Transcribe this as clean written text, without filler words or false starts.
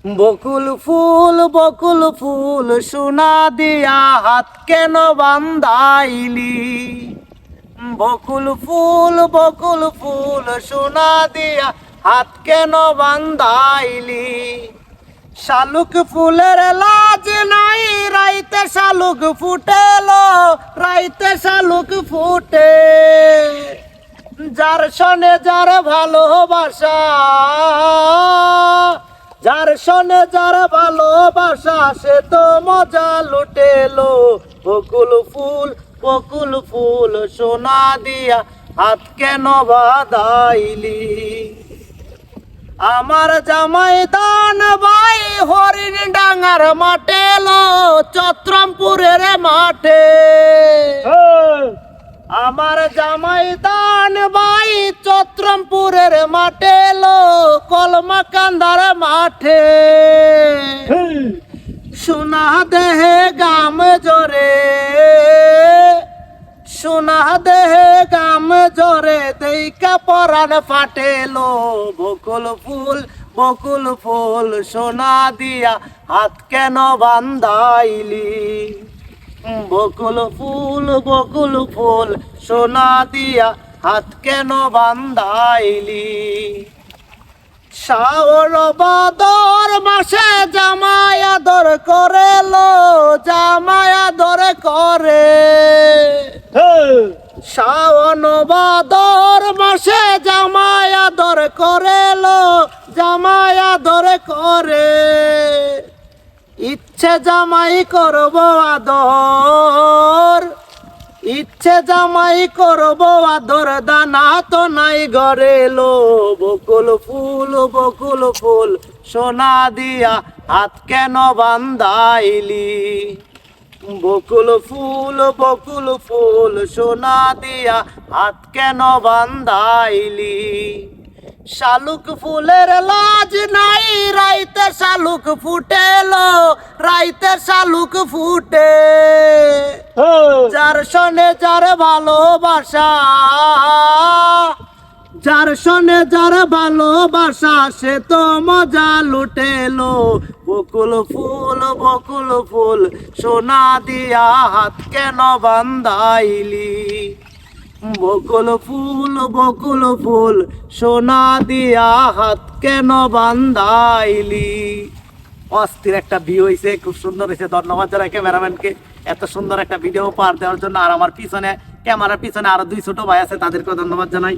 বকুল ফুল সোনা দিয়া হাত কেন বান্ধাইলি? বকুল ফুল সোনা দিয়া হাত কেন বান্ধাইলি? শালুক ফুলের লাজ নাই, রাইতে শালুক ফুটেলো, রাইতে শালুক ফুটে। যার সনে যার ভালোবাসা, যার সনে যার ভালোবাসা, সে তো মজা লুটেলো। বকুল ফুল সোনা দিয়া হাত কেন বাঁধাইলি? আমার জামাই দান ভাই হরিণ ডাঙ্গার মাঠে লো, চত্রমপুরের মাঠে। আমার জামাই দান ভাই চত্রমপুরের মাঠে লো, কলমা কান্দার মাঠে। সোনা দেহে গাম জরে, সোনা দেহে গাম জরে, দেইকা পরাণ ফাটেলো। বকুল ফুল সোনা দিয়া হাত কেন বান্ধাইলি? বকুল ফুল সোনা দিয়া হাত কেন বান্ধাইলি? শাওন ভাদর মাসে জামাই আদর করে লো, জামাই আদর করে। শাওন ভাদর মাসে জামাই আদর করে লো, জামাই আদর করে। ইচ্ছে জামাই করব আদর, ইচ্ছে জামাই করব আদর, দানা তো নাই ঘরে লো। বকুল ফুল সোনা দিয়া হাত কেন বান্ধাইলি? বকুল ফুল সোনা দিয়া হাত কেন বান্ধাইলি? শালুক ফুলের লাজ নাই, রাইতে শালুক ফুটেলো, রাইতে শালুক ফুটে। যার সনে যার ভালোবাসা, যার সনে যার ভালোবাসা, সে তো মজা লুটেলো। বকুল ফুল সোনা দিয়া হাত কেন বান্ধাইলি? বকুল ফুল সোনা দিয়া হাত কেন বান্ধাইলি? অস্থির একটা ভিউ হয়েছে, খুব সুন্দর হয়েছে। ধন্যবাদ জানাই ক্যামেরাম্যানকে এত সুন্দর একটা ভিডিও পার দেওয়ার জন্য। আর আমার পিছনে, ক্যামেরার পিছনে আরো দুই ছোট ভাই আছে, তাদেরকেও ধন্যবাদ জানাই।